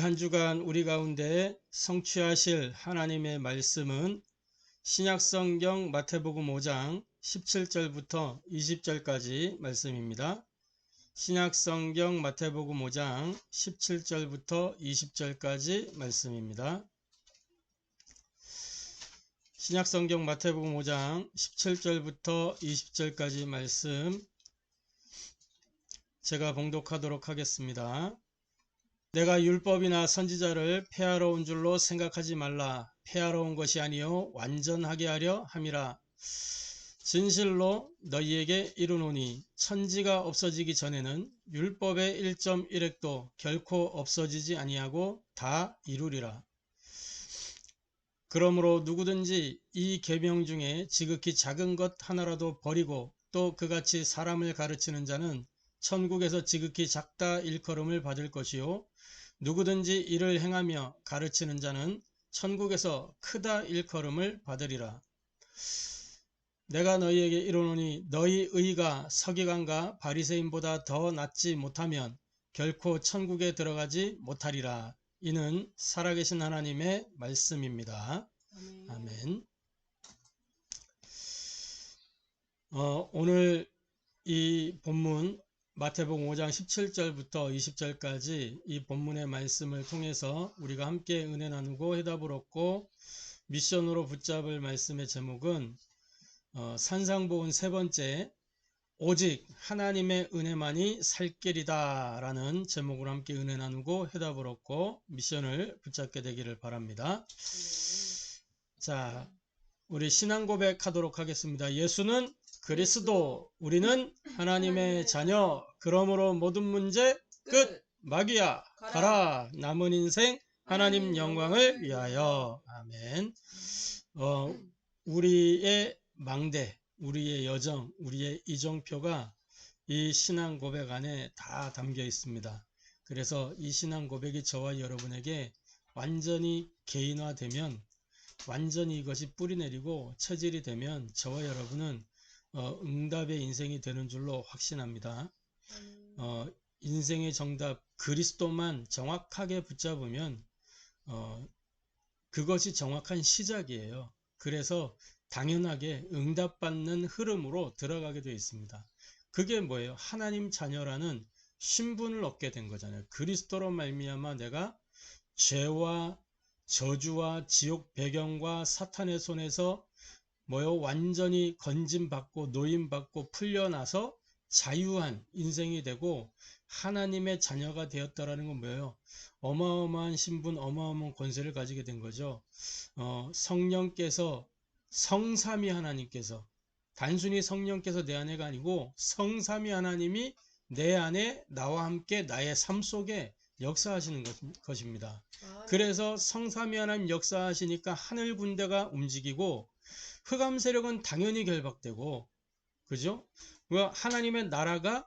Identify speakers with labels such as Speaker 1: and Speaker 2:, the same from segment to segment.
Speaker 1: 한 주간 우리 가운데 성취하실 하나님의 말씀은 신약성경 마태복음 5장 17절부터 20절까지 말씀입니다. 신약성경 마태복음 5장 17절부터 20절까지 말씀입니다. 신약성경 마태복음 5장 17절부터 20절까지 말씀 제가 봉독하도록 하겠습니다. 내가 율법이나 선지자를 폐하러 온 줄로 생각하지 말라. 폐하러 온 것이 아니요 완전하게 하려 함이라. 진실로 너희에게 이르노니 천지가 없어지기 전에는 율법의 1.1획도 결코 없어지지 아니하고 다 이루리라. 그러므로 누구든지 이 계명 중에 지극히 작은 것 하나라도 버리고 또 그같이 사람을 가르치는 자는 천국에서 지극히 작다 일컬음을 받을 것이요 누구든지 이를 행하며 가르치는 자는 천국에서 크다 일컬음을 받으리라. 내가 너희에게 이르노니 너희 의가 서기관과 바리새인보다 더 낫지 못하면 결코 천국에 들어가지 못하리라. 이는 살아계신 하나님의 말씀입니다. 아멘. 오늘 이 본문 마태복음 5장 17절부터 20절까지 이 본문의 말씀을 통해서 우리가 함께 은혜 나누고 해답을 얻고 미션으로 붙잡을 말씀의 제목은 산상보훈 세 번째 오직 하나님의 은혜만이 살 길이다 라는 제목으로 함께 은혜 나누고 해답을 얻고 미션을 붙잡게 되기를 바랍니다. 자, 우리 신앙 고백하도록 하겠습니다. 예수는 그리스도, 우리는 하나님의 자녀. 그러므로 모든 문제 끝. 마귀야 가라. 남은 인생 하나님 영광을 위하여. 아멘. 우리의 망대, 우리의 여정, 우리의 이정표가 이 신앙 고백 안에 다 담겨 있습니다. 그래서 이 신앙 고백이 저와 여러분에게 완전히 개인화되면, 완전히 이것이 뿌리내리고 체질이 되면 저와 여러분은 응답의 인생이 되는 줄로 확신합니다. 인생의 정답 그리스도만 정확하게 붙잡으면 그것이 정확한 시작이에요. 그래서 당연하게 응답받는 흐름으로 들어가게 되어 있습니다. 그게 뭐예요? 하나님 자녀라는 신분을 얻게 된 거잖아요. 그리스도로 말미암아 내가 죄와 저주와 지옥 배경과 사탄의 손에서 완전히 건짐받고 노임받고 풀려나서 자유한 인생이 되고 하나님의 자녀가 되었다라는 건 뭐예요? 어마어마한 신분, 어마어마한 권세를 가지게 된 거죠. 성령께서, 성삼위 하나님께서, 단순히 성령께서 내 안에가 아니고 성삼위 하나님이 내 안에 나와 함께 나의 삶 속에 역사하시는 것입니다. 그래서 성삼위 하나님 역사하시니까 하늘 군대가 움직이고 흑암 세력은 당연히 결박되고, 그죠? 하나님의 나라가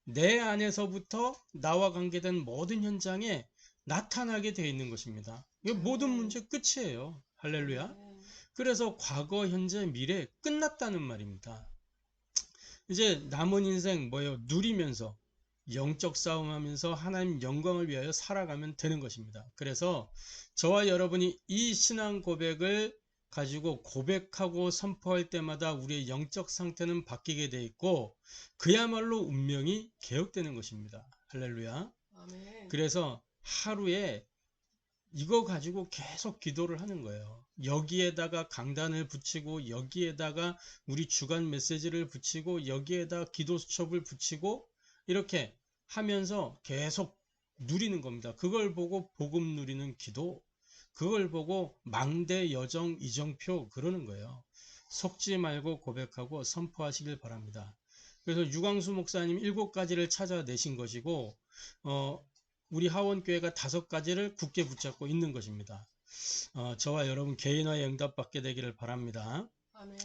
Speaker 1: 내 안에서부터 나와 관계된 모든 현장에 나타나게 되어 있는 것입니다. 이거 모든 문제 끝이에요. 할렐루야. 그래서 과거, 현재, 미래 끝났다는 말입니다. 이제 남은 인생 누리면서 영적 싸움하면서 하나님 영광을 위하여 살아가면 되는 것입니다. 그래서 저와 여러분이 이 신앙 고백을 가지고 고백하고 선포할 때마다 우리의 영적 상태는 바뀌게 돼 있고 그야말로 운명이 개혁되는 것입니다. 할렐루야. 아멘. 그래서 하루에 이거 가지고 계속 기도를 하는 거예요. 여기에다가 강단을 붙이고 여기에다가 우리 주간 메시지를 붙이고 여기에다 기도 수첩을 붙이고 이렇게 하면서 계속 누리는 겁니다. 그걸 보고 복음 누리는 기도, 그걸 보고 망대 여정 이정표 그러는 거예요. 속지 말고 고백하고 선포하시길 바랍니다. 그래서 유광수 목사님 7가지를 찾아내신 것이고 우리 하원교회가 5가지를 굳게 붙잡고 있는 것입니다. 저와 여러분 개인화의 응답받게 되기를 바랍니다. 아멘.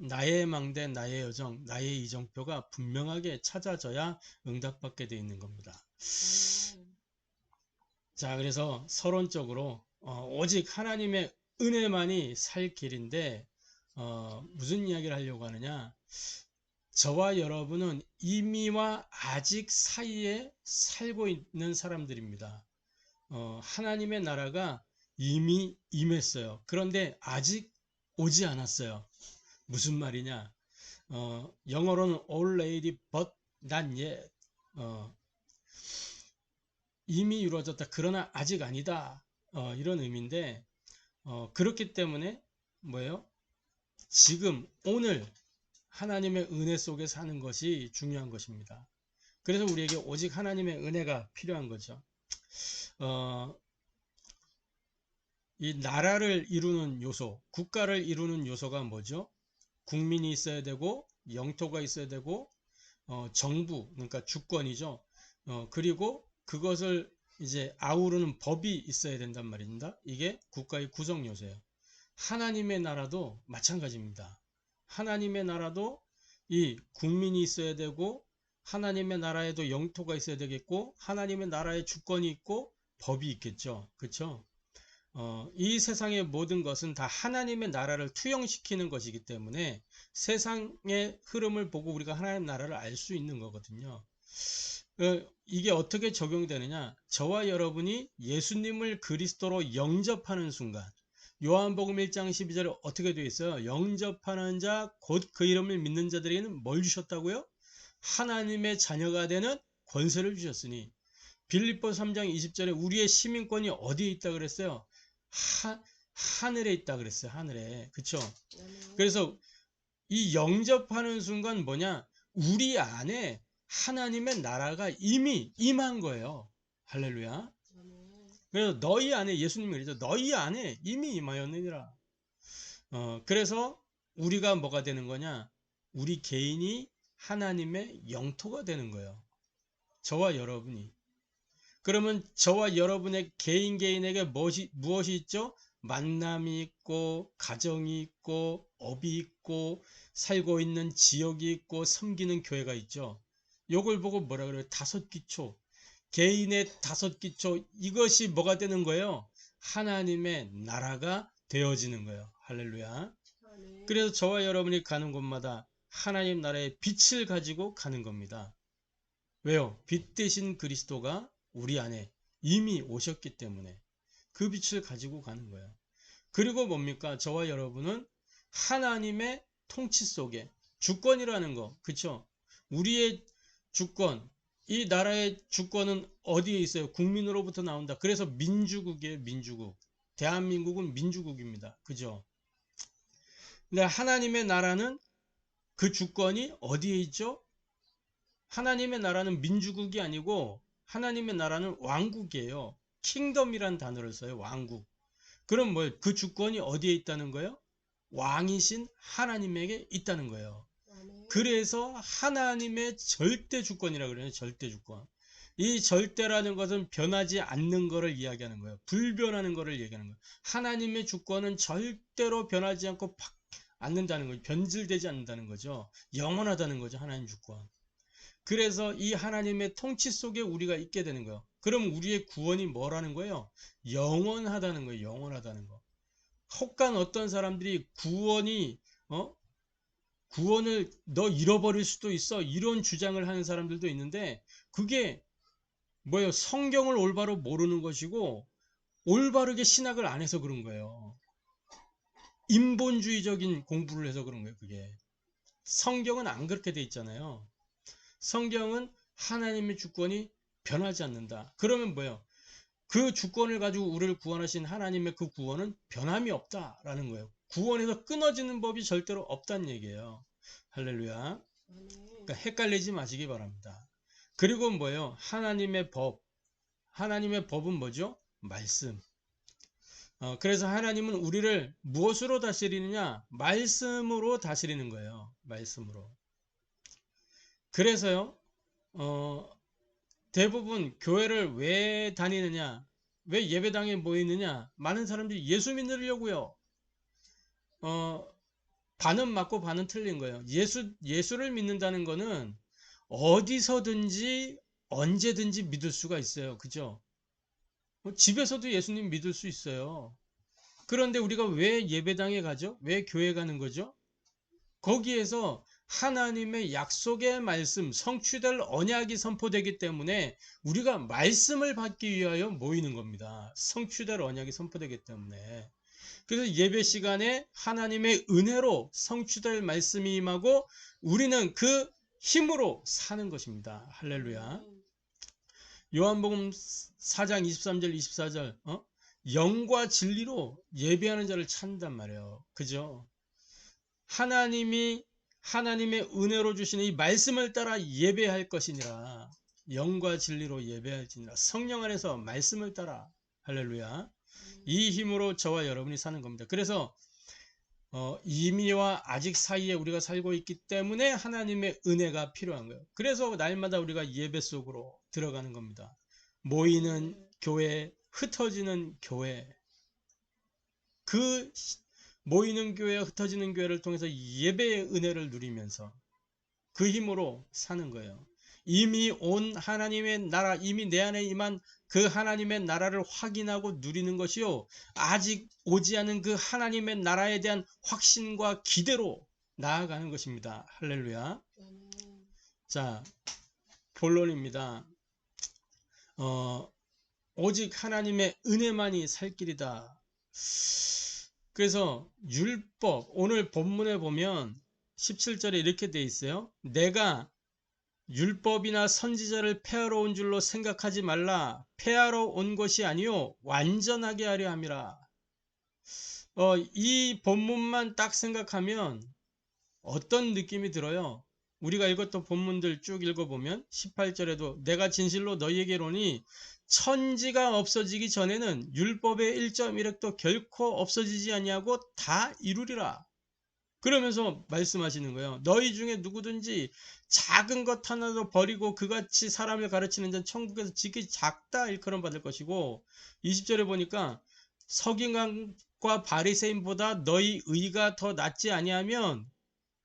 Speaker 1: 나의 망대, 나의 여정, 나의 이정표가 분명하게 찾아져야 응답받게 되어 있는 겁니다. 아멘. 자, 그래서 서론적으로 오직 하나님의 은혜만이 살 길인데 무슨 이야기를 하려고 하느냐, 저와 여러분은 이미와 아직 사이에 살고 있는 사람들입니다. 하나님의 나라가 이미 임했어요. 그런데 아직 오지 않았어요. 무슨 말이냐? 영어로는 already but not yet. 이미 이루어졌다. 그러나 아직 아니다. 이런 의미인데, 그렇기 때문에 뭐예요? 지금 오늘 하나님의 은혜 속에 사는 것이 중요한 것입니다. 그래서 우리에게 오직 하나님의 은혜가 필요한 거죠. 이 나라를 이루는 요소, 국가를 이루는 요소가 뭐죠? 국민이 있어야 되고, 영토가 있어야 되고, 정부, 그러니까 주권이죠. 그리고 그것을 이제 아우르는 법이 있어야 된단 말입니다. 이게 국가의 구성 요소예요. 하나님의 나라도 마찬가지입니다. 하나님의 나라도 이 국민이 있어야 되고, 하나님의 나라에도 영토가 있어야 되겠고, 하나님의 나라에 주권이 있고 법이 있겠죠. 그렇죠? 이 세상의 모든 것은 다 하나님의 나라를 투영시키는 것이기 때문에 세상의 흐름을 보고 우리가 하나님의 나라를 알 수 있는 거거든요. 이게 어떻게 적용되느냐? 저와 여러분이 예수님을 그리스도로 영접하는 순간, 요한복음 1장 12절에 어떻게 되어 있어요? 영접하는 자 곧 그 이름을 믿는 자들에게는 뭘 주셨다고요? 하나님의 자녀가 되는 권세를 주셨으니. 빌립보 3장 20절에 우리의 시민권이 어디에 있다 그랬어요? 하늘에 있다 그랬어요. 하늘에. 그쵸? 그래서 이 영접하는 순간 뭐냐? 우리 안에 하나님의 나라가 이미 임한 거예요. 할렐루야. 그래서 너희 안에, 예수님이 그러죠. 너희 안에 이미 임하였느니라. 그래서 우리가 뭐가 되는 거냐? 우리 개인이 하나님의 영토가 되는 거예요. 저와 여러분이. 그러면 저와 여러분의 개인에게 무엇이 있죠? 만남이 있고, 가정이 있고, 업이 있고, 살고 있는 지역이 있고, 섬기는 교회가 있죠. 요걸 보고 뭐라 그래요? 다섯 기초. 개인의 다섯 기초. 이것이 뭐가 되는 거예요? 하나님의 나라가 되어지는 거예요. 할렐루야. 그래서 저와 여러분이 가는 곳마다 하나님 나라의 빛을 가지고 가는 겁니다. 왜요? 빛 대신 그리스도가 우리 안에 이미 오셨기 때문에 그 빛을 가지고 가는 거예요. 그리고 뭡니까? 저와 여러분은 하나님의 통치 속에 주권이라는 거, 그쵸? 우리의 주권, 이 나라의 주권은 어디에 있어요? 국민으로부터 나온다. 그래서 민주국이에요. 민주국. 대한민국은 민주국입니다. 그죠? 근데 하나님의 나라는 그 주권이 어디에 있죠? 하나님의 나라는 민주국이 아니고 하나님의 나라는 왕국이에요. 킹덤이란 단어를 써요. 왕국. 그럼 뭐 그 주권이 어디에 있다는 거예요? 왕이신 하나님에게 있다는 거예요. 그래서 하나님의 절대 주권이라고 그래요. 절대 주권. 이 절대라는 것은 변하지 않는 것을 이야기하는 거예요. 불변하는 것을 얘기하는 거예요. 하나님의 주권은 절대로 변하지 않고 않는다는 거죠. 변질되지 않는다는 거죠. 영원하다는 거죠. 하나님 주권. 그래서 이 하나님의 통치 속에 우리가 있게 되는 거예요. 그럼 우리의 구원이 뭐라는 거예요? 영원하다는 거예요. 영원하다는 거. 혹간 어떤 사람들이 구원을 너 잃어버릴 수도 있어. 이런 주장을 하는 사람들도 있는데 그게 뭐예요? 성경을 올바로 모르는 것이고 올바르게 신학을 안 해서 그런 거예요. 인본주의적인 공부를 해서 그런 거예요. 그게. 성경은 안 그렇게 돼 있잖아요. 성경은 하나님의 주권이 변하지 않는다. 그러면 뭐예요? 그 주권을 가지고 우리를 구원하신 하나님의 그 구원은 변함이 없다라는 거예요. 구원에서 끊어지는 법이 절대로 없다는 얘기예요. 할렐루야. 그러니까 헷갈리지 마시기 바랍니다. 그리고 뭐예요? 하나님의 법. 하나님의 법은 뭐죠? 말씀. 그래서 하나님은 우리를 무엇으로 다스리느냐? 말씀으로 다스리는 거예요. 말씀으로. 그래서요, 대부분 교회를 왜 다니느냐? 왜 예배당에 모이느냐? 많은 사람들이 예수 믿으려고요. 반은 맞고 반은 틀린 거예요. 예수를 믿는다는 거는 어디서든지 언제든지 믿을 수가 있어요. 그죠? 집에서도 예수님 믿을 수 있어요. 그런데 우리가 왜 예배당에 가죠? 왜 교회 가는 거죠? 거기에서 하나님의 약속의 말씀, 성취될 언약이 선포되기 때문에 우리가 말씀을 받기 위하여 모이는 겁니다. 성취될 언약이 선포되기 때문에. 그래서 예배 시간에 하나님의 은혜로 성취될 말씀이 임하고 우리는 그 힘으로 사는 것입니다. 할렐루야. 요한복음 4장 23절 24절 영과 진리로 예배하는 자를 찾는단 말이에요. 그죠? 하나님의 은혜로 주시는 이 말씀을 따라 예배할 것이니라. 영과 진리로 예배할지니라. 성령 안에서 말씀을 따라. 할렐루야. 이 힘으로 저와 여러분이 사는 겁니다. 그래서 이미와 아직 사이에 우리가 살고 있기 때문에 하나님의 은혜가 필요한 거예요. 그래서 날마다 우리가 예배 속으로 들어가는 겁니다. 모이는 교회, 흩어지는 교회. 그 모이는 교회, 흩어지는 교회를 통해서 예배의 은혜를 누리면서 그 힘으로 사는 거예요. 이미 온 하나님의 나라, 이미 내 안에 임한 그 하나님의 나라를 확인하고 누리는 것이요. 아직 오지 않은 그 하나님의 나라에 대한 확신과 기대로 나아가는 것입니다. 할렐루야. 자, 본론입니다. 오직 하나님의 은혜만이 살 길이다. 그래서 율법, 오늘 본문에 보면 17절에 이렇게 돼 있어요. 내가 율법이나 선지자를 폐하러 온 줄로 생각하지 말라. 폐하러 온 것이 아니요 완전하게 하려 함이라. 이 본문만 딱 생각하면 어떤 느낌이 들어요? 우리가 읽었던 본문들 쭉 읽어보면 18절에도 내가 진실로 너희에게 이르노니 천지가 없어지기 전에는 율법의 1.1획도 결코 없어지지 아니하고 다 이루리라. 그러면서 말씀하시는 거예요. 너희 중에 누구든지 작은 것 하나도 버리고 그같이 사람을 가르치는 자는 천국에서 지극히 작다 일컬음 받을 것이고 20절에 보니까 서기관과 바리새인보다 너희 의가 더 낫지 아니하면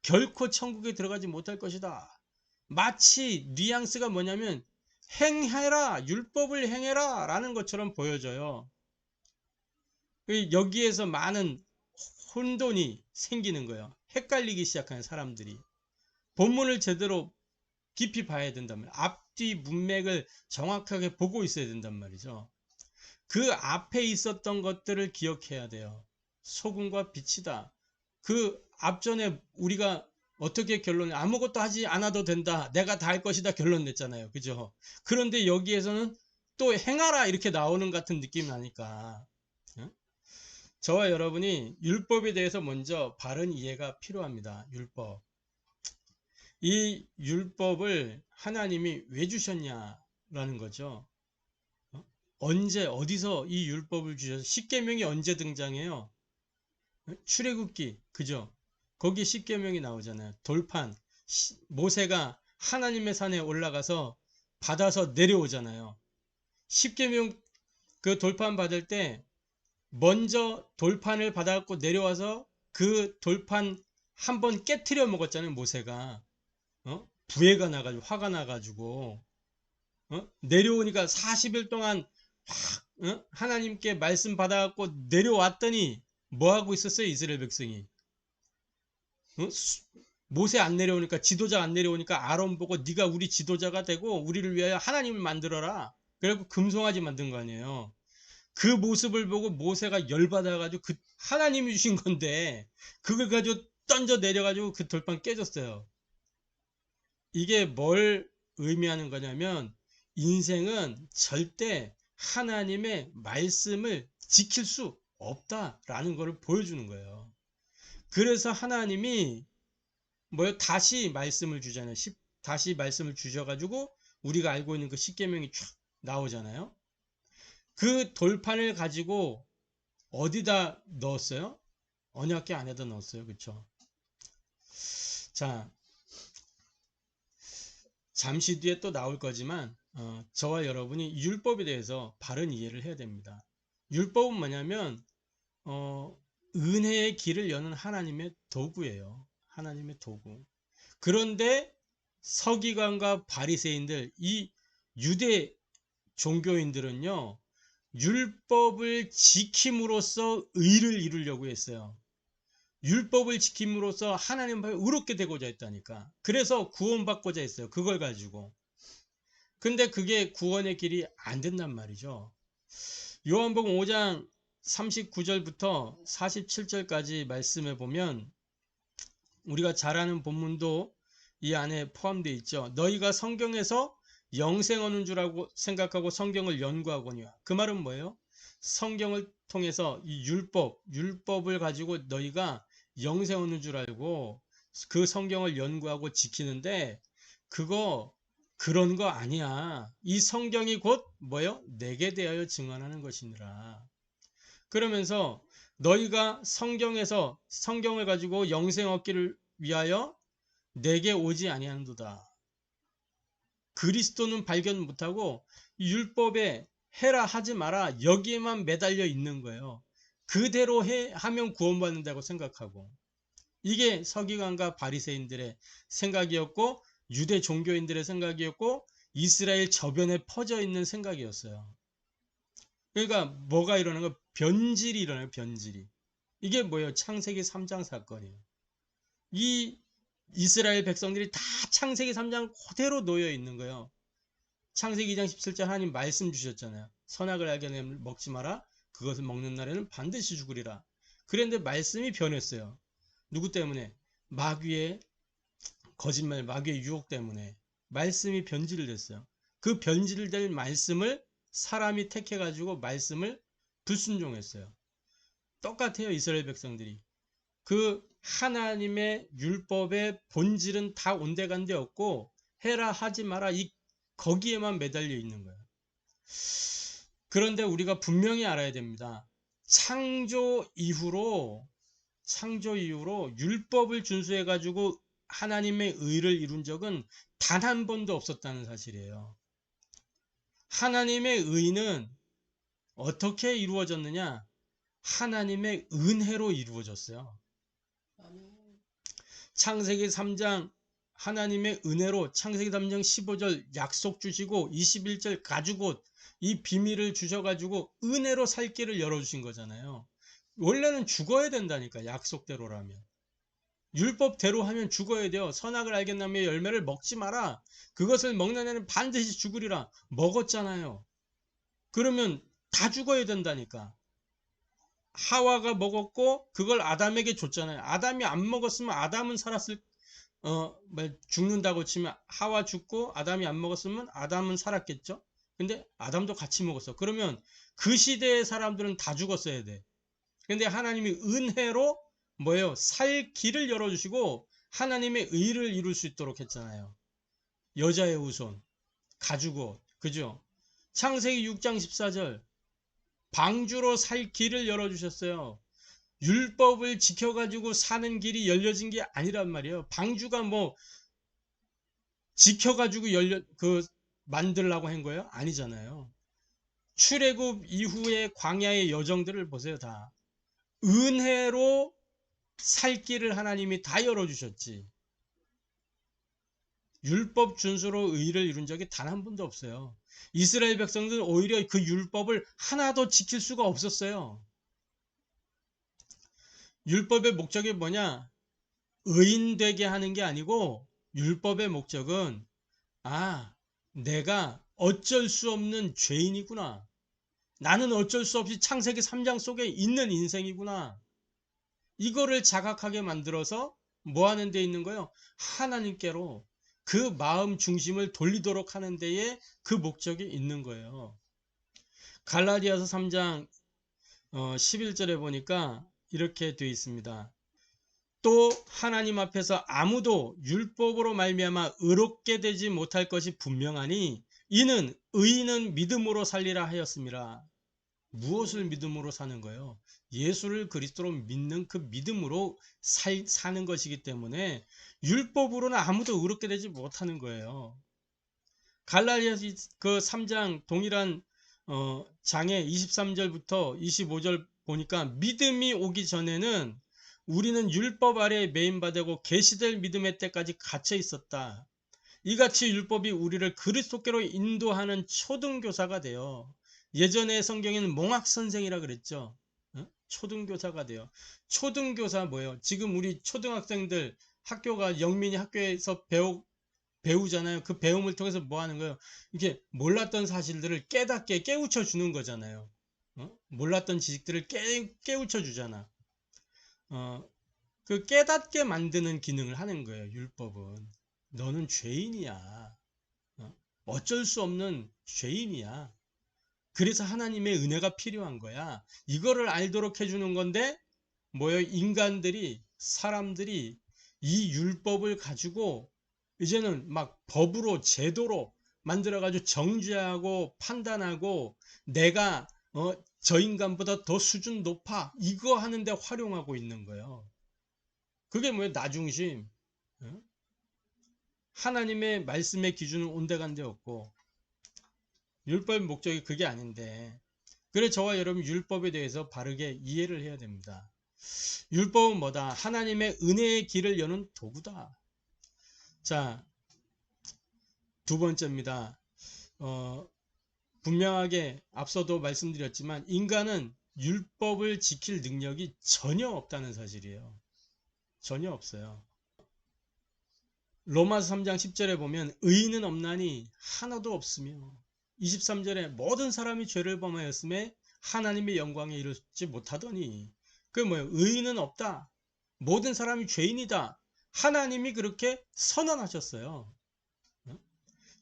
Speaker 1: 결코 천국에 들어가지 못할 것이다. 마치 뉘앙스가 뭐냐면 행해라, 율법을 행해라 라는 것처럼 보여져요. 여기에서 많은 혼돈이 생기는 거예요. 헷갈리기 시작하는 사람들이. 본문을 제대로 깊이 봐야 된단 말이에요. 앞뒤 문맥을 정확하게 보고 있어야 된단 말이죠. 그 앞에 있었던 것들을 기억해야 돼요. 소금과 빛이다. 그 앞전에 우리가 어떻게 아무것도 하지 않아도 된다. 내가 다 할 것이다. 결론 냈잖아요. 그죠? 그런데 여기에서는 또 행하라 이렇게 나오는 같은 느낌이 나니까 저와 여러분이 율법에 대해서 먼저 바른 이해가 필요합니다. 율법. 이 율법을 하나님이 왜 주셨냐라는 거죠. 언제 어디서 이 율법을 주셔서 십계명이 언제 등장해요? 출애굽기 그죠? 거기 십계명이 나오잖아요. 돌판 모세가 하나님의 산에 올라가서 받아서 내려오잖아요. 십계명 그 돌판 받을 때 먼저 돌판을 받아갖고 내려와서 그 돌판 한번 깨트려 먹었잖아요. 모세가 부해가 나가지고 화가 나가지고 내려오니까 40일 동안 하나님께 말씀 받아갖고 내려왔더니 뭐하고 있었어요? 이스라엘 백성이 모세 안 내려오니까 지도자 안 내려오니까 아론 보고 네가 우리 지도자가 되고 우리를 위하여 하나님을 만들어라. 그래갖고 금송아지 만든 거 아니에요. 그 모습을 보고 모세가 열받아가지고 그 하나님이 주신 건데 그걸 가지고 던져 내려가지고 그 돌판 깨졌어요. 이게 뭘 의미하는 거냐면 인생은 절대 하나님의 말씀을 지킬 수 없다라는 것을 보여주는 거예요. 그래서 하나님이 다시 말씀을 주잖아요. 다시 말씀을 주셔가지고 우리가 알고 있는 그 십계명이 쫙 나오잖아요. 그 돌판을 가지고 어디다 넣었어요? 언약궤 안에다 넣었어요. 그렇죠? 자, 잠시 뒤에 또 나올 거지만 저와 여러분이 율법에 대해서 바른 이해를 해야 됩니다. 율법은 뭐냐면 은혜의 길을 여는 하나님의 도구예요. 하나님의 도구. 그런데 서기관과 바리새인들 이 유대 종교인들은요. 율법을 지킴으로써 의를 이루려고 했어요. 율법을 지킴으로써 하나님 앞에 의롭게 되고자 했다니까. 그래서 구원받고자 했어요. 그걸 가지고. 근데 그게 구원의 길이 안 된단 말이죠. 요한복음 5장 39절부터 47절까지 말씀해 보면 우리가 잘 아는 본문도 이 안에 포함되어 있죠. 너희가 성경에서 영생 얻는 줄 알고 생각하고 성경을 연구하거니와. 그 말은 뭐예요? 성경을 통해서 이 율법을 가지고 너희가 영생 얻는 줄 알고 그 성경을 연구하고 지키는데 그런 거 아니야. 이 성경이 곧 뭐예요? 내게 대하여 증언하는 것이니라. 그러면서 너희가 성경에서 성경을 가지고 영생 얻기를 위하여 내게 오지 아니하는도다. 그리스도는 발견 못하고 율법에 해라 하지 마라 여기에만 매달려 있는 거예요. 그대로 하면 구원받는다고 생각하고. 이게 서기관과 바리새인들의 생각이었고 유대 종교인들의 생각이었고 이스라엘 저변에 퍼져 있는 생각이었어요. 그러니까 뭐가 일어나는 거? 변질이 일어나요. 변질이. 이게 뭐예요? 창세기 3장 사건이에요. 이 이스라엘 백성들이 다 창세기 3장 그대로 놓여 있는 거예요. 창세기 2장 17절 하나님 말씀 주셨잖아요. 선악을 알게 되면 먹지 마라. 그것을 먹는 날에는 반드시 죽으리라. 그런데 말씀이 변했어요. 누구 때문에? 마귀의 거짓말, 마귀의 유혹 때문에 말씀이 변질됐어요. 그 변질될 말씀을 사람이 택해가지고 말씀을 불순종했어요. 똑같아요. 이스라엘 백성들이. 그 하나님의 율법의 본질은 다 온데간데 없고 해라 하지 마라 거기에만 매달려 있는 거예요. 그런데 우리가 분명히 알아야 됩니다. 창조 이후로 율법을 준수해 가지고 하나님의 의를 이룬 적은 단 한 번도 없었다는 사실이에요. 하나님의 의는 어떻게 이루어졌느냐? 하나님의 은혜로 이루어졌어요. 창세기 3장 하나님의 은혜로 창세기 3장 15절 약속 주시고 21절 가죽옷 이 비밀을 주셔가지고 은혜로 살 길을 열어주신 거잖아요. 원래는 죽어야 된다니까. 약속대로라면. 율법대로 하면 죽어야 돼요. 선악을 알겠나며 열매를 먹지 마라. 그것을 먹는 애는 반드시 죽으리라. 먹었잖아요. 그러면 다 죽어야 된다니까. 하와가 먹었고 그걸 아담에게 줬잖아요. 아담이 안 먹었으면 아담은 살았을 죽는다고 치면 하와 죽고 아담이 안 먹었으면 아담은 살았겠죠. 근데 아담도 같이 먹었어. 그러면 그 시대의 사람들은 다 죽었어야 돼. 근데 하나님이 은혜로 뭐예요? 살 길을 열어주시고 하나님의 의를 이룰 수 있도록 했잖아요. 여자의 후손 가지고 그죠? 창세기 6장 14절 방주로 살 길을 열어주셨어요. 율법을 지켜가지고 사는 길이 열려진 게 아니란 말이에요. 방주가 뭐 지켜가지고 만들라고 한 거예요? 아니잖아요. 출애굽 이후의 광야의 여정들을 보세요. 다 은혜로 살 길을 하나님이 다 열어주셨지. 율법 준수로 의를 이룬 적이 단 한 번도 없어요. 이스라엘 백성들은 오히려 그 율법을 하나도 지킬 수가 없었어요. 율법의 목적이 뭐냐? 의인되게 하는 게 아니고 율법의 목적은 내가 어쩔 수 없는 죄인이구나. 나는 어쩔 수 없이 창세기 3장 속에 있는 인생이구나. 이거를 자각하게 만들어서 뭐 하는 데 있는 거예요? 하나님께로 그 마음 중심을 돌리도록 하는 데에 그 목적이 있는 거예요. 갈라디아서 3장 11절에 보니까 이렇게 되어 있습니다. 또 하나님 앞에서 아무도 율법으로 말미암아 의롭게 되지 못할 것이 분명하니 이는 의인은 믿음으로 살리라 하였습니다. 무엇을 믿음으로 사는 거예요? 예수를 그리스도로 믿는 그 믿음으로 사는 것이기 때문에 율법으로는 아무도 의롭게 되지 못하는 거예요. 갈라디아서 그 3장 동일한 장의 23절부터 25절 보니까 믿음이 오기 전에는 우리는 율법 아래에 매인받고 계시될 믿음의 때까지 갇혀 있었다. 이같이 율법이 우리를 그리스도께로 인도하는 초등교사가 돼요. 예전에 성경에는 몽학 선생이라 그랬죠. 초등교사가 돼요. 초등교사 뭐예요? 지금 우리 초등학생들 학교가 영민이 학교에서 배우잖아요. 그 배움을 통해서 뭐 하는 거예요? 이렇게 몰랐던 사실들을 깨닫게 깨우쳐 주는 거잖아요. 몰랐던 지식들을 깨우쳐 주잖아. 그 깨닫게 만드는 기능을 하는 거예요. 율법은. 너는 죄인이야. 어쩔 수 없는 죄인이야. 그래서 하나님의 은혜가 필요한 거야. 이거를 알도록 해주는 건데 뭐예요? 인간들이, 사람들이 이 율법을 가지고 이제는 막 법으로, 제도로 만들어가지고 정죄하고 판단하고 내가 저 인간보다 더 수준 높아, 이거 하는데 활용하고 있는 거예요. 그게 뭐예요? 나중심. 하나님의 말씀의 기준은 온데간데 없고 율법의 목적이 그게 아닌데, 그래 저와 여러분 율법에 대해서 바르게 이해를 해야 됩니다. 율법은 뭐다? 하나님의 은혜의 길을 여는 도구다. 자, 두 번째입니다. 분명하게 앞서도 말씀드렸지만 인간은 율법을 지킬 능력이 전혀 없다는 사실이에요. 전혀 없어요. 로마서 3장 10절에 보면 의인은 없나니 하나도 없으며, 23절에 모든 사람이 죄를 범하였음에 하나님의 영광에 이르지 못하더니, 그게 뭐예요? 의인은 없다. 모든 사람이 죄인이다. 하나님이 그렇게 선언하셨어요.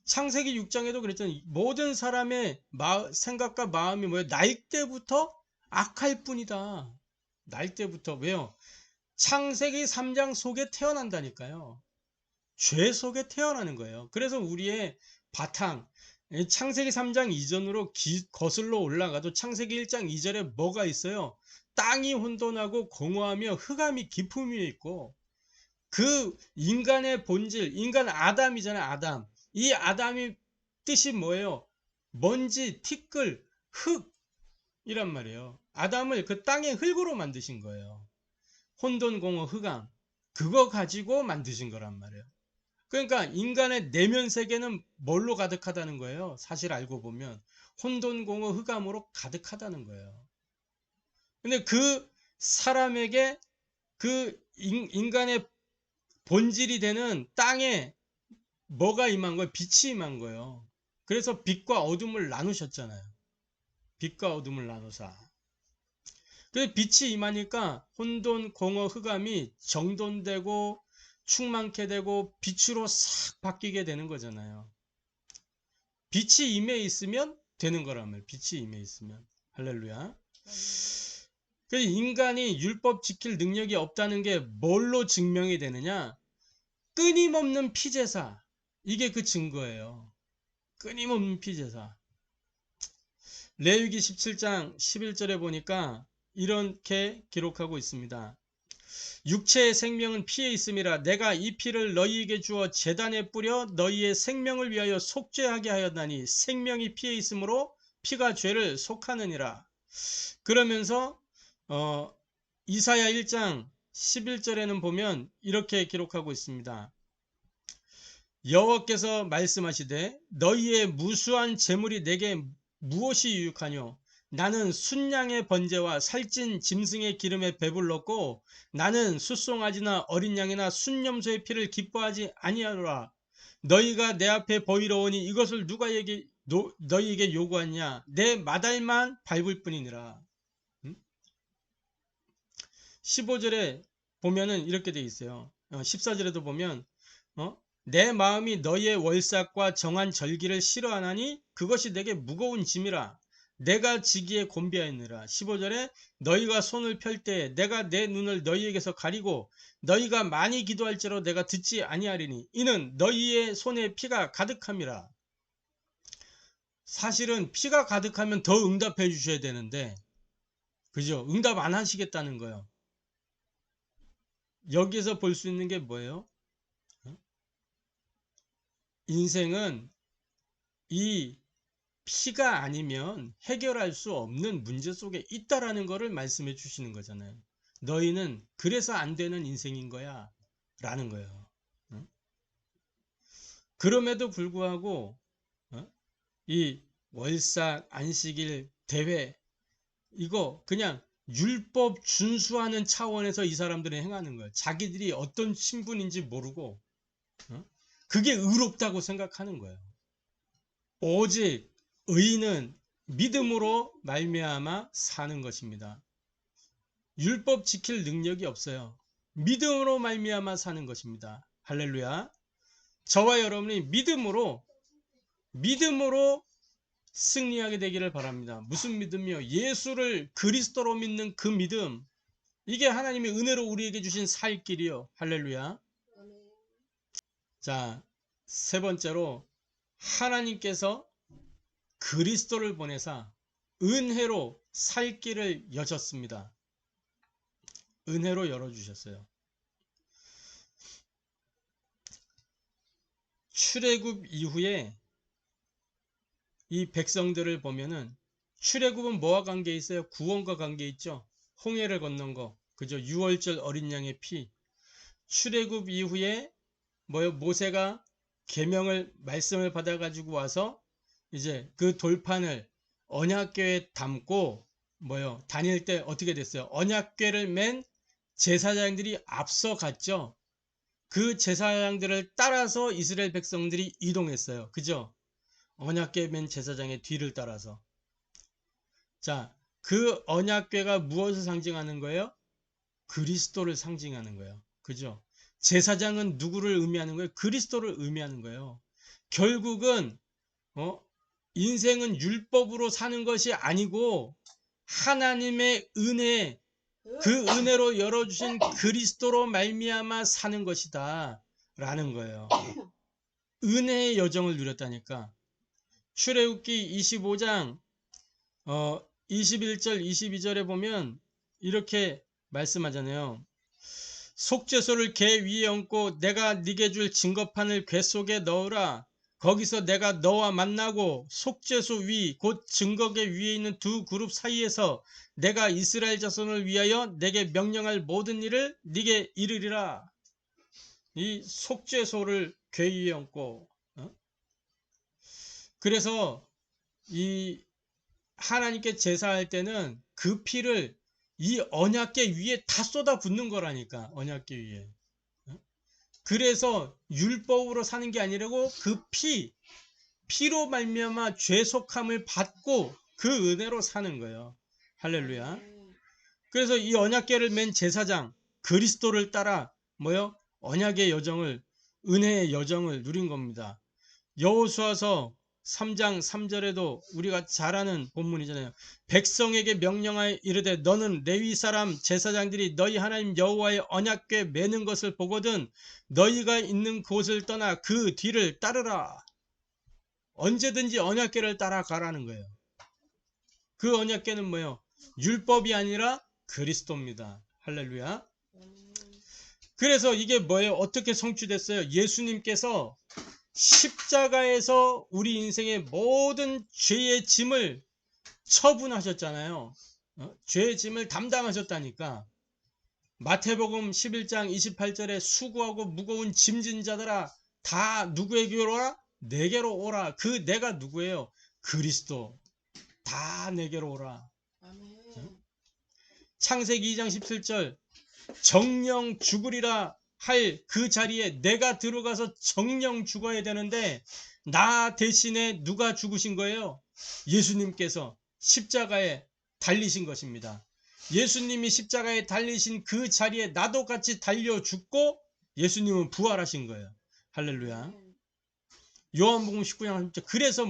Speaker 1: 창세기 6장에도 그랬잖아요. 모든 사람의 생각과 마음이 뭐예요? 날 때부터 악할 뿐이다. 날 때부터. 왜요? 창세기 3장 속에 태어난다니까요. 죄 속에 태어나는 거예요. 그래서 우리의 바탕, 창세기 3장 이전으로 거슬러 올라가도 창세기 1장 2절에 뭐가 있어요? 땅이 혼돈하고 공허하며 흑암이 깊음이 있고, 그 인간의 본질, 인간 아담이잖아요. 아담. 이 아담이 뜻이 뭐예요? 먼지, 티끌, 흙이란 말이에요. 아담을 그 땅의 흙으로 만드신 거예요. 혼돈, 공허, 흑암. 그거 가지고 만드신 거란 말이에요. 그러니까 인간의 내면 세계는 뭘로 가득하다는 거예요? 사실 알고 보면 혼돈, 공허, 흑암으로 가득하다는 거예요. 근데 그 사람에게 그 인간의 본질이 되는 땅에 뭐가 임한 거예요? 빛이 임한 거예요. 그래서 빛과 어둠을 나누셨잖아요. 빛과 어둠을 나누사. 그 빛이 임하니까 혼돈, 공허, 흑암이 정돈되고 충만케 되고 빛으로 싹 바뀌게 되는 거잖아요. 빛이 임해 있으면 되는 거란 말이에요. 빛이 임해 있으면. 할렐루야. 그래서 인간이 율법 지킬 능력이 없다는 게 뭘로 증명이 되느냐? 끊임없는 피제사. 이게 그 증거예요. 끊임없는 피제사. 레위기 17장 11절에 보니까 이렇게 기록하고 있습니다. 육체의 생명은 피에 있음이라 내가 이 피를 너희에게 주어 제단에 뿌려 너희의 생명을 위하여 속죄하게 하였나니 생명이 피에 있으므로 피가 죄를 속하느니라. 그러면서 이사야 1장 11절에는 보면 이렇게 기록하고 있습니다. 여호와께서 말씀하시되 너희의 무수한 재물이 내게 무엇이 유익하뇨? 나는 순양의 번제와 살찐 짐승의 기름에 배불렀고 나는 숫송아지나 어린 양이나 순염소의 피를 기뻐하지 아니하노라. 너희가 내 앞에 보이러 오니 이것을 누가 너희에게 요구하냐? 내 마달만 밟을 뿐이니라. 15절에 보면은 이렇게 돼 있어요. 14절에도 보면 내 마음이 너희의 월삭과 정한 절기를 싫어하나니 그것이 내게 무거운 짐이라. 내가 지기에 곤비하였느라. 15절에 너희가 손을 펼 때 내가 내 눈을 너희에게서 가리고 너희가 많이 기도할지라도 내가 듣지 아니하리니 이는 너희의 손에 피가 가득함이라. 사실은 피가 가득하면 더 응답해 주셔야 되는데, 그죠? 응답 안 하시겠다는 거예요. 여기서 볼 수 있는 게 뭐예요? 인생은 이 피가 아니면 해결할 수 없는 문제 속에 있다라는 것을 말씀해 주시는 거잖아요. 너희는 그래서 안 되는 인생인 거야 라는 거예요. 그럼에도 불구하고 이 월삭, 안식일, 대회, 이거 그냥 율법 준수하는 차원에서 이 사람들은 행하는 거예요. 자기들이 어떤 신분인지 모르고 그게 의롭다고 생각하는 거예요. 오직 의인은 믿음으로 말미암아 사는 것입니다. 율법 지킬 능력이 없어요. 믿음으로 말미암아 사는 것입니다. 할렐루야. 저와 여러분이 믿음으로 승리하게 되기를 바랍니다. 무슨 믿음이요? 예수를 그리스도로 믿는 그 믿음. 이게 하나님의 은혜로 우리에게 주신 살 길이요. 할렐루야. 자, 세 번째로 하나님께서 그리스도를 보내사 은혜로 살 길을 여셨습니다. 은혜로 열어주셨어요. 출애굽 이후에 이 백성들을 보면은 출애굽은 뭐와 관계 있어요? 구원과 관계 있죠. 홍해를 건넌 거, 그죠? 유월절 어린 양의 피. 출애굽 이후에 모세가 계명을 말씀을 받아가지고 와서 이제 그 돌판을 언약궤에 담고 다닐 때 어떻게 됐어요? 언약궤를 맨 제사장들이 앞서갔죠. 그 제사장들을 따라서 이스라엘 백성들이 이동했어요. 그죠? 언약궤 맨 제사장의 뒤를 따라서. 자, 그 언약궤가 무엇을 상징하는 거예요? 그리스도를 상징하는 거예요. 그죠? 제사장은 누구를 의미하는 거예요? 그리스도를 의미하는 거예요. 결국은 인생은 율법으로 사는 것이 아니고 하나님의 은혜, 그 은혜로 열어주신 그리스도로 말미암아 사는 것이다 라는 거예요. 은혜의 여정을 누렸다니까. 출애굽기 25장 21절 22절에 보면 이렇게 말씀하잖아요. 속죄소를 궤 위에 얹고 내가 네게 줄 증거판을 궤 속에 넣으라. 거기서 내가 너와 만나고 속죄소 위 곧 증거궤 위에 있는 두 그룹 사이에서 내가 이스라엘 자손을 위하여 내게 명령할 모든 일을 네게 이르리라. 이 속죄소를 궤 위에 얹고 그래서 이 하나님께 제사할 때는 그 피를 이 언약궤 위에 다 쏟아 붓는 거라니까. 언약궤 위에. 그래서 율법으로 사는 게 아니라고 그 피로 말미암아 죄속함을 받고 그 은혜로 사는 거예요. 할렐루야. 그래서 이 언약궤를 맨 제사장 그리스도를 따라 언약의 여정을, 은혜의 여정을 누린 겁니다. 여호수아서 3장 3절에도 우리가 잘 아는 본문이잖아요. 백성에게 명령하여 이르되 너는 레위 사람 제사장들이 너희 하나님 여호와의 언약궤 매는 것을 보거든 너희가 있는 곳을 떠나 그 뒤를 따르라. 언제든지 언약궤를 따라가라는 거예요. 그 언약궤는 율법이 아니라 그리스도입니다. 할렐루야. 그래서 이게 어떻게 성취됐어요? 예수님께서 십자가에서 우리 인생의 모든 죄의 짐을 처분하셨잖아요. 죄의 짐을 담당하셨다니까. 마태복음 11장 28절에 수고하고 무거운 짐진 자들아 다 누구에게로 오라? 내게로 오라. 그 내가 누구예요? 그리스도. 다 내게로 오라. 창세기 2장 17절 정령 죽으리라 할 그 자리에 내가 들어가서 정령 죽어야 되는데 나 대신에 누가 죽으신 거예요? 예수님께서 십자가에 달리신 것입니다. 예수님이 십자가에 달리신 그 자리에 나도 같이 달려 죽고 예수님은 부활하신 거예요. 할렐루야. 요한복음 19장 30절 그래서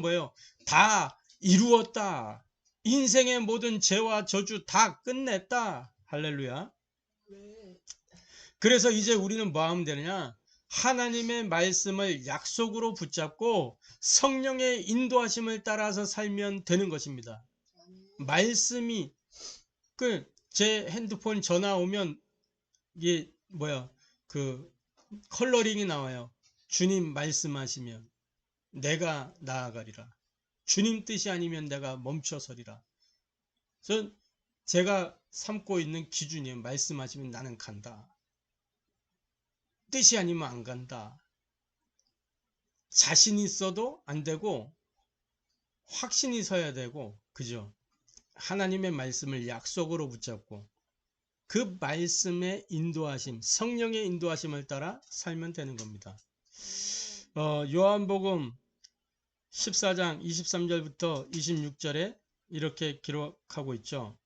Speaker 1: 다 이루었다. 인생의 모든 죄와 저주 다 끝냈다. 할렐루야. 그래서 이제 우리는 뭐 하면 되느냐? 하나님의 말씀을 약속으로 붙잡고 성령의 인도하심을 따라서 살면 되는 것입니다. 말씀이 제 핸드폰 전화 오면 이게 컬러링이 나와요. 주님 말씀하시면 내가 나아가리라. 주님 뜻이 아니면 내가 멈춰서리라. 그래서 제가 삼고 있는 기준이 말씀하시면 나는 간다. 뜻이 아니면 안 간다. 자신이 있어도 안 되고 확신이 서야 되고 그죠? 하나님의 말씀을 약속으로 붙잡고 그 말씀의 인도하심, 성령의 인도하심을 따라 살면 되는 겁니다. 요한복음 14장 23절부터 26절에 이렇게 기록하고 있죠.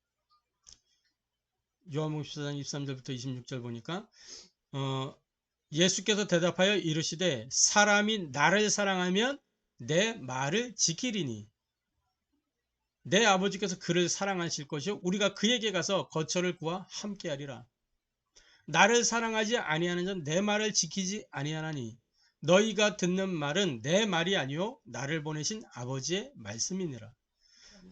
Speaker 1: 요한복음 14장 23절부터 26절 보니까 예수께서 대답하여 이르시되 사람이 나를 사랑하면 내 말을 지키리니 내 아버지께서 그를 사랑하실 것이요 우리가 그에게 가서 거처를 구하 함께하리라. 나를 사랑하지 아니하는 자는 내 말을 지키지 아니하나니 너희가 듣는 말은 내 말이 아니요 나를 보내신 아버지의 말씀이니라.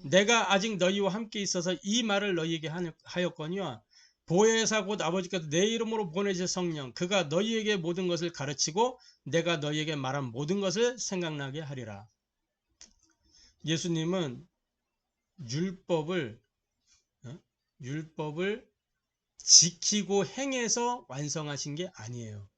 Speaker 1: 내가 아직 너희와 함께 있어서 이 말을 너희에게 하였거니와 보혜사 곧 아버지께서 내 이름으로 보내실 성령 그가 너희에게 모든 것을 가르치고 내가 너희에게 말한 모든 것을 생각나게 하리라. 예수님은 율법을 지키고 행해서 완성하신 게 아니에요.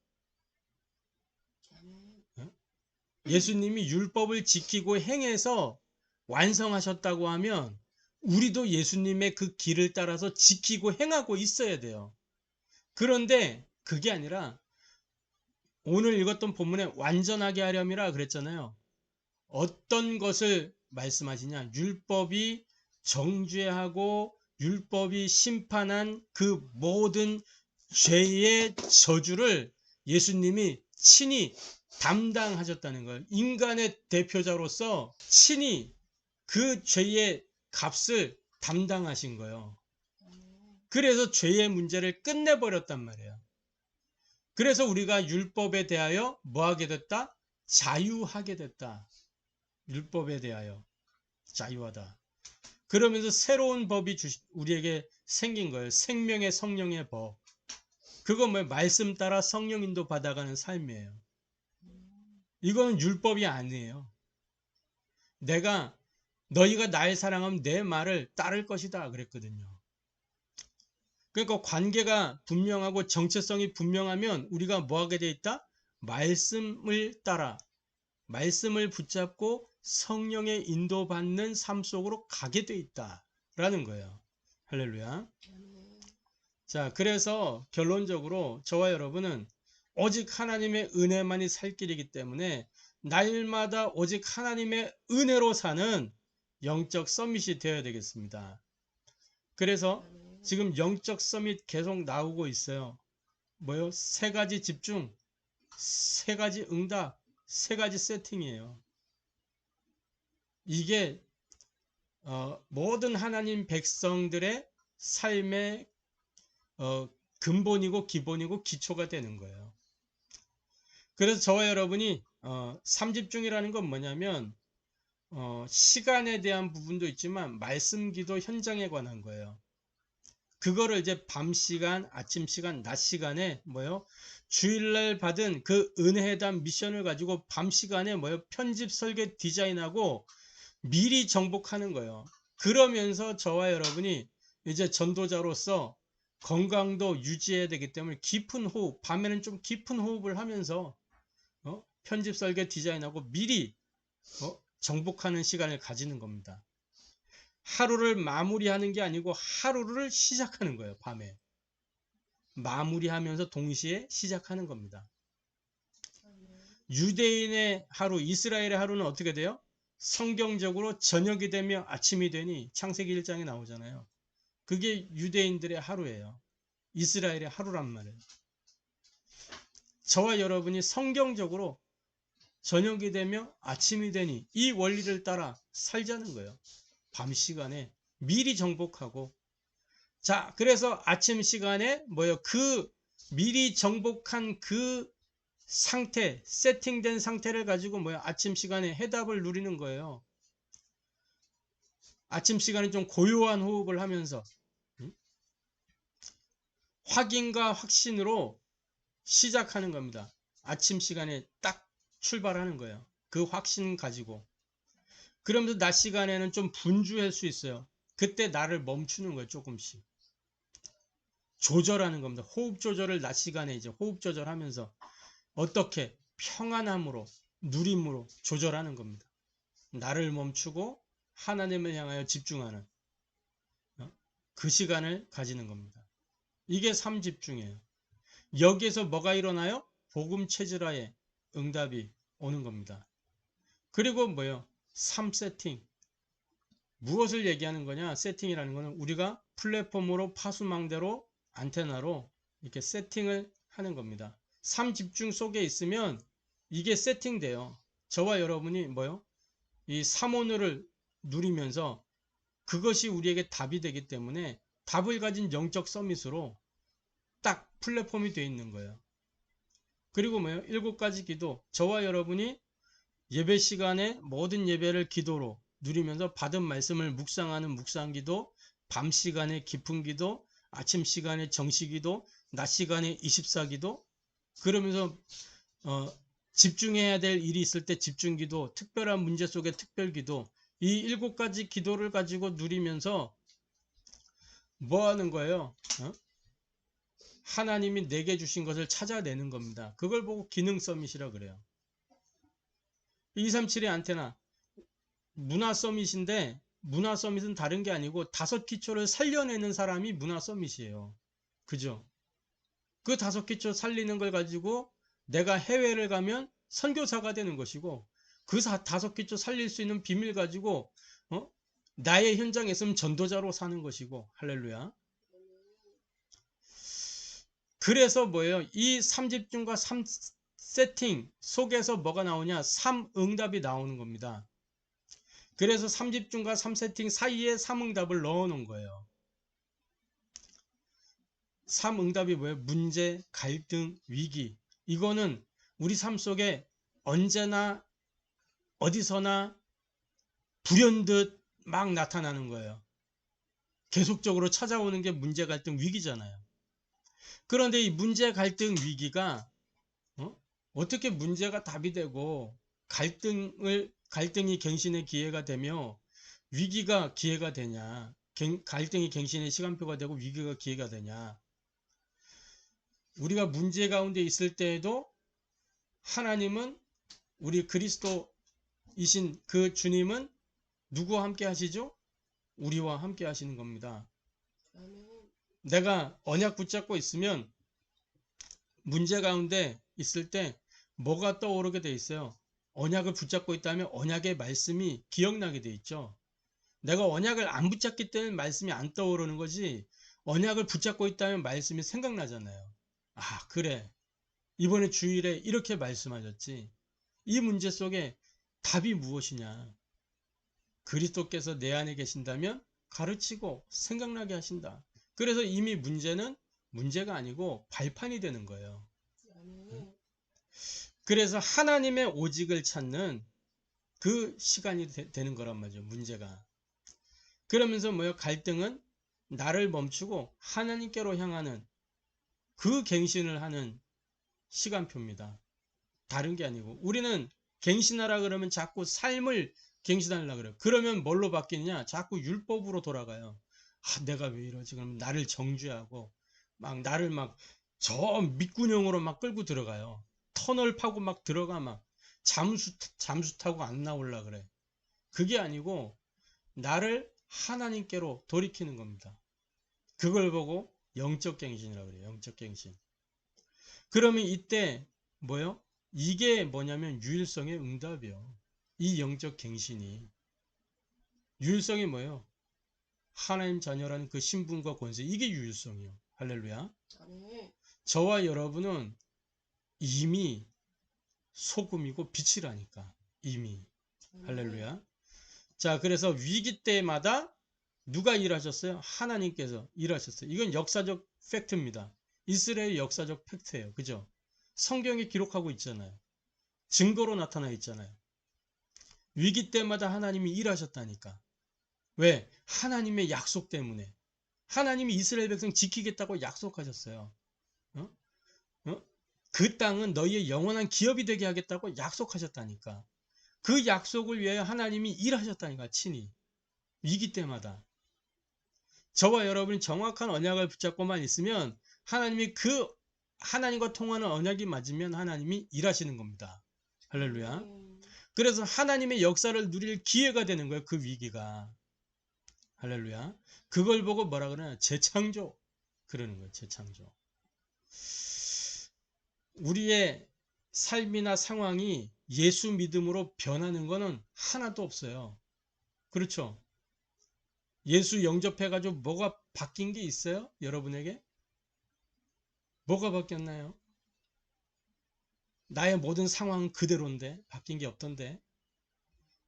Speaker 1: 예수님이 율법을 지키고 행해서 완성하셨다고 하면 우리도 예수님의 그 길을 따라서 지키고 행하고 있어야 돼요. 그런데 그게 아니라 오늘 읽었던 본문에 완전하게 하렴이라 그랬잖아요. 어떤 것을 말씀하시냐? 율법이 정죄하고 율법이 심판한 그 모든 죄의 저주를 예수님이 친히 담당하셨다는 거예요. 인간의 대표자로서 친히 그 죄의 값을 담당하신 거예요. 그래서 죄의 문제를 끝내버렸단 말이에요. 그래서 우리가 율법에 대하여 뭐하게 됐다? 자유하게 됐다. 율법에 대하여 자유하다. 그러면서 새로운 법이 우리에게 생긴 거예요. 생명의 성령의 법. 그건 뭐 말씀 따라 성령 인도 받아가는 삶이에요. 이거는 율법이 아니에요. 너희가 날 사랑하면 내 말을 따를 것이다 그랬거든요. 그러니까 관계가 분명하고 정체성이 분명하면 우리가 뭐하게 돼 있다? 말씀을 따라 말씀을 붙잡고 성령의 인도받는 삶 속으로 가게 돼 있다라는 거예요. 할렐루야. 자, 그래서 결론적으로 저와 여러분은 오직 하나님의 은혜만이 살 길이기 때문에 날마다 오직 하나님의 은혜로 사는 영적 서밋이 되어야 되겠습니다. 그래서 지금 영적 서밋 계속 나오고 있어요. 뭐요? 3가지 집중, 3가지 응답, 3가지 세팅이에요. 이게 모든 하나님 백성들의 삶의 근본이고 기본이고 기초가 되는 거예요. 그래서 저와 여러분이 3집중이라는 건 뭐냐면 시간에 대한 부분도 있지만 말씀 기도 현장에 관한 거예요. 그거를 이제 밤 시간, 아침 시간, 낮 시간에 주일날 받은 그 은혜회담 미션을 가지고 밤 시간에 편집 설계 디자인하고 미리 정복하는 거예요. 그러면서 저와 여러분이 이제 전도자로서 건강도 유지해야 되기 때문에 깊은 호흡, 밤에는 좀 깊은 호흡을 하면서 편집 설계 디자인하고 미리 정복하는 시간을 가지는 겁니다. 하루를 마무리하는 게 아니고 하루를 시작하는 거예요. 밤에 마무리하면서 동시에 시작하는 겁니다. 유대인의 하루, 이스라엘의 하루는 어떻게 돼요? 성경적으로 저녁이 되며 아침이 되니 창세기 1장에 나오잖아요. 그게 유대인들의 하루예요. 이스라엘의 하루란 말이에요. 저와 여러분이 성경적으로 저녁이 되며 아침이 되니 이 원리를 따라 살자는 거예요. 밤 시간에 미리 정복하고, 자, 그래서 아침 시간에 그 미리 정복한 그 상태, 세팅된 상태를 가지고 아침 시간에 해답을 누리는 거예요. 아침 시간에 좀 고요한 호흡을 하면서 확인과 확신으로 시작하는 겁니다. 아침 시간에 딱 출발하는 거예요. 그 확신 가지고. 그러면서 낮 시간에는 좀 분주할 수 있어요. 그때 나를 멈추는 거예요. 조금씩. 조절하는 겁니다. 호흡 조절을 낮 시간에 이제 호흡 조절하면서 어떻게 평안함으로 누림으로 조절하는 겁니다. 나를 멈추고 하나님을 향하여 집중하는. 그 시간을 가지는 겁니다. 이게 삼집중이에요. 여기에서 뭐가 일어나요? 복음 체질화에 응답이 오는 겁니다. 그리고 뭐예요? 3세팅. 무엇을 얘기하는 거냐? 세팅이라는 거는 우리가 플랫폼으로 파수망대로 안테나로 이렇게 세팅을 하는 겁니다. 3집중 속에 있으면 이게 세팅돼요. 저와 여러분이 뭐요? 이 3온을 누리면서 그것이 우리에게 답이 되기 때문에 답을 가진 영적 서밋으로 딱 플랫폼이 되어 있는 거예요. 그리고 뭐예요? 7가지 기도. 저와 여러분이 예배 시간에 모든 예배를 기도로 누리면서 받은 말씀을 묵상하는 묵상기도, 밤 시간에 깊은 기도, 아침 시간에 정시기도, 낮 시간에 24기도, 그러면서 집중해야 될 일이 있을 때 집중기도, 특별한 문제 속에 특별기도, 이 7가지 기도를 가지고 누리면서 뭐 하는 거예요? 하나님이 내게 주신 것을 찾아내는 겁니다. 그걸 보고 기능 서밋이라 그래요. 237의 안테나 문화 서밋인데, 문화 서밋은 다른 게 아니고 5기초를 살려내는 사람이 문화 서밋이에요. 그죠? 그 5기초 살리는 걸 가지고 내가 해외를 가면 선교사가 되는 것이고, 그 5기초 살릴 수 있는 비밀 가지고 나의 현장에 있으면 전도자로 사는 것이고. 할렐루야. 그래서 뭐예요? 이 3집중과 3세팅 속에서 뭐가 나오냐? 3응답이 나오는 겁니다. 그래서 3집중과 3세팅 사이에 3응답을 넣어 놓은 거예요. 3응답이 뭐예요? 문제, 갈등, 위기. 이거는 우리 삶 속에 언제나 어디서나 불현듯 막 나타나는 거예요. 계속적으로 찾아오는 게 문제, 갈등, 위기잖아요. 그런데 이 문제, 갈등, 위기가 어떻게 문제가 답이 되고 갈등이 갱신의 기회가 되며 위기가 기회가 되냐? 갈등이 갱신의 시간표가 되고 위기가 기회가 되냐? 우리가 문제 가운데 있을 때에도 하나님은, 우리 그리스도이신 그 주님은 누구와 함께 하시죠? 우리와 함께 하시는 겁니다. 내가 언약 붙잡고 있으면 문제 가운데 있을 때 뭐가 떠오르게 돼 있어요? 언약을 붙잡고 있다면 언약의 말씀이 기억나게 돼 있죠. 내가 언약을 안 붙잡기 때문에 말씀이 안 떠오르는 거지, 언약을 붙잡고 있다면 말씀이 생각나잖아요. 아, 그래, 이번에 주일에 이렇게 말씀하셨지. 이 문제 속에 답이 무엇이냐? 그리스도께서 내 안에 계신다면 가르치고 생각나게 하신다. 그래서 이미 문제는 문제가 아니고 발판이 되는 거예요. 그래서 하나님의 오직을 찾는 그 시간이 되는 거란 말이죠. 문제가. 그러면서 뭐예요? 갈등은 나를 멈추고 하나님께로 향하는 그 갱신을 하는 시간표입니다. 다른 게 아니고, 우리는 갱신하라 그러면 자꾸 삶을 갱신하려고 그래요. 그러면 뭘로 바뀌느냐? 자꾸 율법으로 돌아가요. 아, 내가 왜 이러지? 그럼 나를 정죄하고 막 나를 막 저 밑구녕으로 막 끌고 들어가요. 터널 파고 막 들어가, 막 잠수 타고 안 나올라 그래. 그게 아니고 나를 하나님께로 돌이키는 겁니다. 그걸 보고 영적 갱신이라고 그래요. 영적 갱신. 그러면 이때 뭐요? 이게 뭐냐면 유일성의 응답이요. 이 영적 갱신이. 유일성이 뭐예요? 하나님 자녀라는 그 신분과 권세. 이게 유일성이요. 할렐루야. 저와 여러분은 이미 소금이고 빛이라니까. 이미. 할렐루야. 자, 그래서 위기 때마다 누가 일하셨어요? 하나님께서 일하셨어요. 이건 역사적 팩트입니다. 이스라엘 역사적 팩트예요. 그죠? 성경에 기록하고 있잖아요. 증거로 나타나 있잖아요. 위기 때마다 하나님이 일하셨다니까. 왜? 하나님의 약속 때문에. 하나님이 이스라엘 백성 지키겠다고 약속하셨어요. 그 땅은 너희의 영원한 기업이 되게 하겠다고 약속하셨다니까. 그 약속을 위하여 하나님이 일하셨다니까. 친히. 위기 때마다. 저와 여러분이 정확한 언약을 붙잡고만 있으면 하나님이 그 하나님과 통하는 언약이 맞으면 하나님이 일하시는 겁니다. 할렐루야. 그래서 하나님의 역사를 누릴 기회가 되는 거예요. 그 위기가. 할렐루야. 그걸 보고 뭐라 그러냐? 재창조. 그러는 거예요. 재창조. 우리의 삶이나 상황이 예수 믿음으로 변하는 거는 하나도 없어요. 그렇죠? 예수 영접해가지고 뭐가 바뀐 게 있어요? 여러분에게? 뭐가 바뀌었나요? 나의 모든 상황은 그대로인데 바뀐 게 없던데.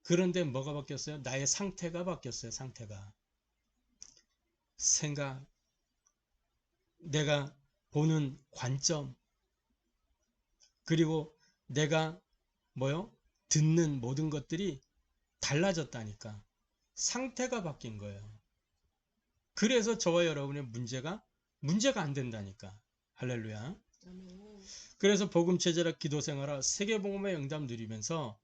Speaker 1: 그런데 뭐가 바뀌었어요? 나의 상태가 바뀌었어요. 상태가. 생각, 내가 보는 관점, 그리고 내가 듣는 모든 것들이 달라졌다니까. 상태가 바뀐 거예요. 그래서 저와 여러분의 문제가 안 된다니까. 할렐루야. 그래서 복음체제라 기도생활화 세계복음의 응답 누리면서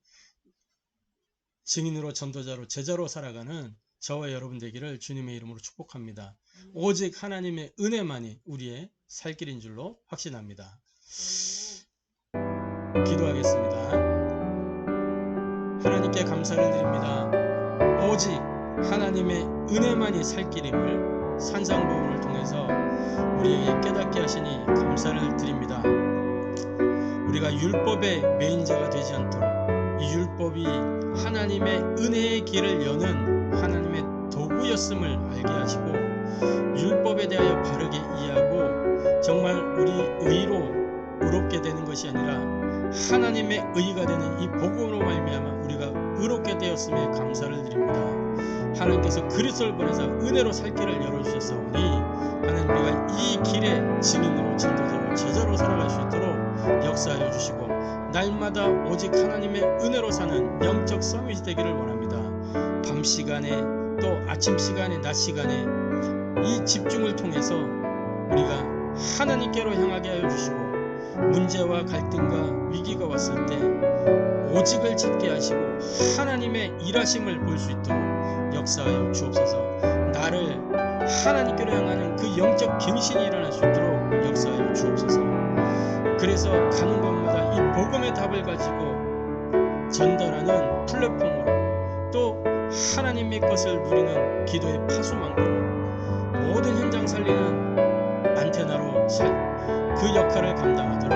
Speaker 1: 증인으로 전도자로 제자로 살아가는 저와 여러분 되기를 주님의 이름으로 축복합니다. 오직 하나님의 은혜만이 우리의 살 길인 줄로 확신합니다. 기도하겠습니다. 하나님께 감사를 드립니다. 오직 하나님의 은혜만이 살 길임을 산상복음을 통해서 우리에게 깨닫게 하시니 감사를 드립니다. 우리가 율법의 매인자가 되지 않도록 이 율법이 하나님의 은혜의 길을 여는 하나님의 도구였음을 알게 하시고 율법에 대하여 바르게 이해하고 정말 우리 의로 의롭게 되는 것이 아니라 하나님의 의가 되는 이 복음으로 말미암아 우리가 의롭게 되었음에 감사를 드립니다. 하나님께서 그리스도를 보내사 은혜로 살 길을 열어주셨사오니 하나님 우리가 이 길에 증인으로 전도자로 제자로 살아갈 수 있도록 역사하여 주시고 날마다 오직 하나님의 은혜로 사는 영적 서밋이 되기를 원합니다. 밤 시간에 또 아침 시간에 낮 시간에 이 집중을 통해서 우리가 하나님께로 향하게 하여 주시고 문제와 갈등과 위기가 왔을 때 오직을 찾게 하시고 하나님의 일하심을 볼 수 있도록 역사하여 주옵소서. 나를 하나님께로 향하는 그 영적 갱신이 일어날 수 있도록 역사하여 주옵소서. 그래서 가는 곳마다 이 복음의 답을 가지고 전달하는 플랫폼으로 또 하나님의 것을 누리는 기도의 파수망으로 모든 현장 살리는 안테나로 그 역할을 감당하도록